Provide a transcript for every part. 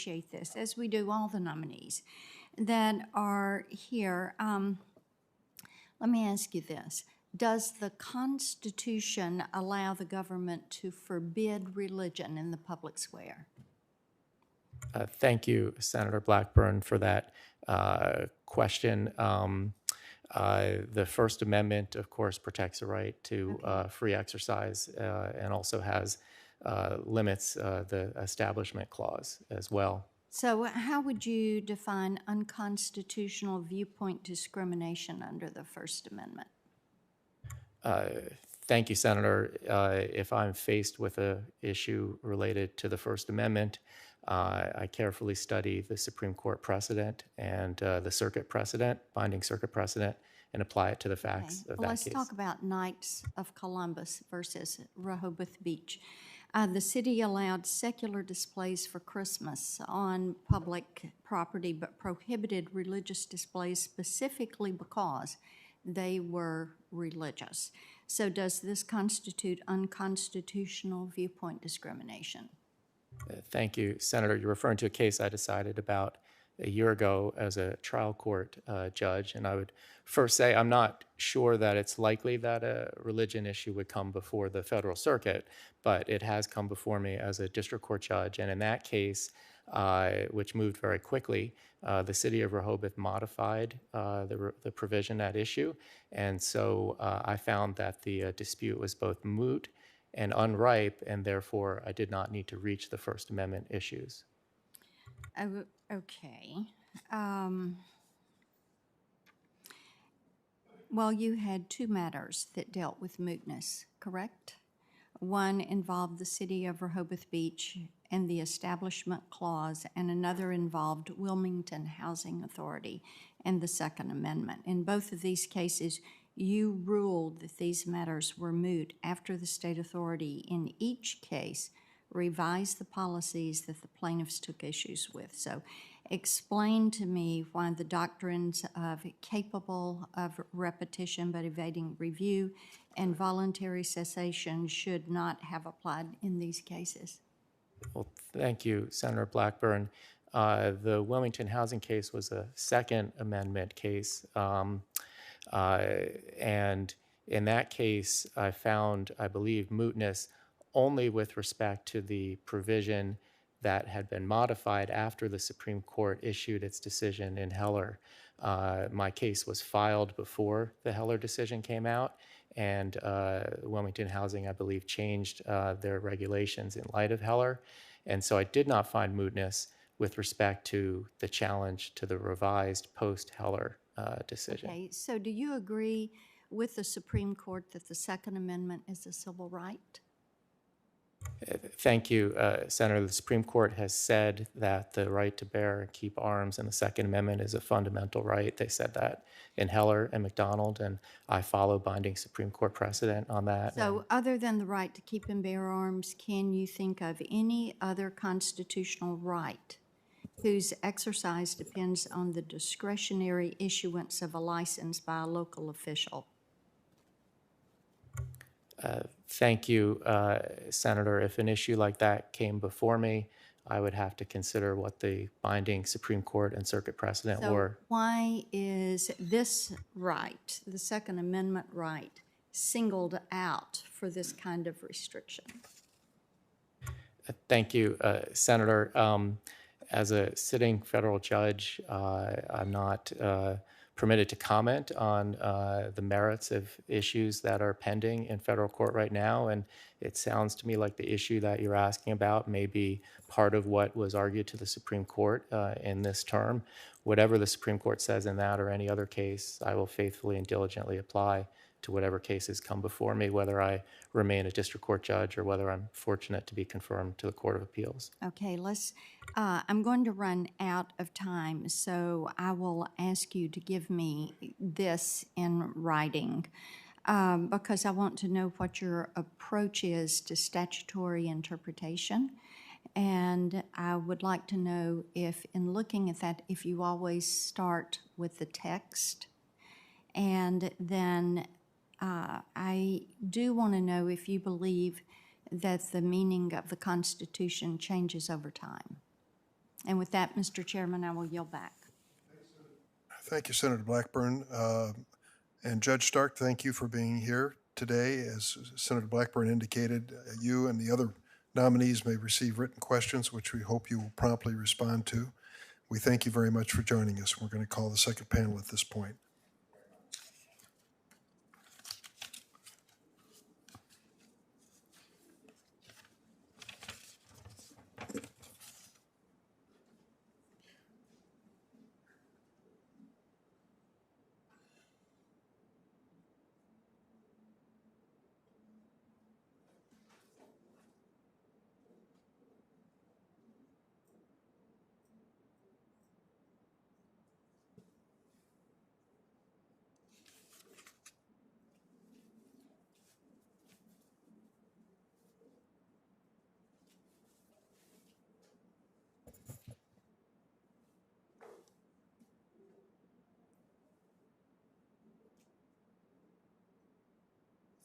appreciate this, as we do all the nominees that are here. Let me ask you this. Does the Constitution allow the government to forbid religion in the public square? Thank you, Senator Blackburn, for that question. The First Amendment, of course, protects the right to free exercise and also has limits the Establishment Clause as well. So how would you define unconstitutional viewpoint discrimination under the First Amendment? Thank you, Senator. If I'm faced with an issue related to the First Amendment, I carefully study the Supreme Court precedent and the circuit precedent, binding circuit precedent, and apply it to the facts of that let's case. Talk about Knights of Columbus versus Rehoboth Beach. The city allowed secular displays for Christmas on public property, but prohibited religious displays specifically because they were religious. So does this constitute unconstitutional viewpoint discrimination? Thank you, Senator. You're referring to a case I decided about a year ago as a trial court judge, and I would first say I'm not sure that it's likely that a religion issue would come before the federal circuit, but it has come before me as a district court judge, and in that case, which moved very quickly, the city of Rehoboth modified the provision at issue, and so I found that the dispute was both moot and unripe, and therefore I did not need to reach the First Amendment issues. Okay. Well, you had two matters that dealt with mootness, correct? One involved the city of Rehoboth Beach and the Establishment Clause, and another involved Wilmington Housing Authority and the Second Amendment. In both of these cases, you ruled that these matters were moot after the state authority in each case revised the policies that the plaintiffs took issues with. So explain to me why the doctrines of capable of repetition but evading review and voluntary cessation should not have applied in these cases. Well, thank you, Senator Blackburn. The Wilmington housing case was a Second Amendment case. And in that case, I found, I believe, mootness only with respect to the provision that had been modified after the Supreme Court issued its decision in Heller. My case was filed before the Heller decision came out, and Wilmington Housing, I believe, changed their regulations in light of Heller. And so I did not find mootness with respect to the challenge to the revised post-Heller decision. Okay, so do you agree with the Supreme Court that the Second Amendment is a civil right? Thank you, Senator. The Supreme Court has said that the right to bear and keep arms in the Second Amendment is a fundamental right. They said that in Heller and McDonald, and I follow binding Supreme Court precedent on that. So other than the right to keep and bear arms, can you think of any other constitutional right whose exercise depends on the discretionary issuance of a license by a local official? Thank you, Senator. If an issue like that came before me, I would have to consider what the binding Supreme Court and circuit precedent were. Why is this right, the Second Amendment right, singled out for this kind of restriction? Thank you, Senator. As a sitting federal judge, I'm not permitted to comment on the merits of issues that are pending in federal court right now, and it sounds to me like the issue that you're asking about may be part of what was argued to the Supreme Court in this term. Whatever the Supreme Court says in that or any other case, I will faithfully and diligently apply to whatever cases come before me, whether I remain a district court judge or whether I'm fortunate to be confirmed to the Court of Appeals. Okay, I'm going to run out of time, so I will ask you to give me this in writing because I want to know what your approach is to statutory interpretation. And I would like to know if, in looking at that, if you always start with the text. And then I do want to know if you believe that the meaning of the Constitution changes over time. And with that, Mr. Chairman, I will yield back. Thank you, Senator Blackburn. And Judge Stark, thank you for being here today. As Senator Blackburn indicated, you and the other nominees may receive written questions, which we hope you will promptly respond to. We thank you very much for joining us. We're going to call the second panel at this point.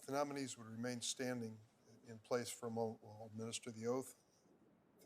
The nominees would remain standing in place for a moment while I'll administer the oath.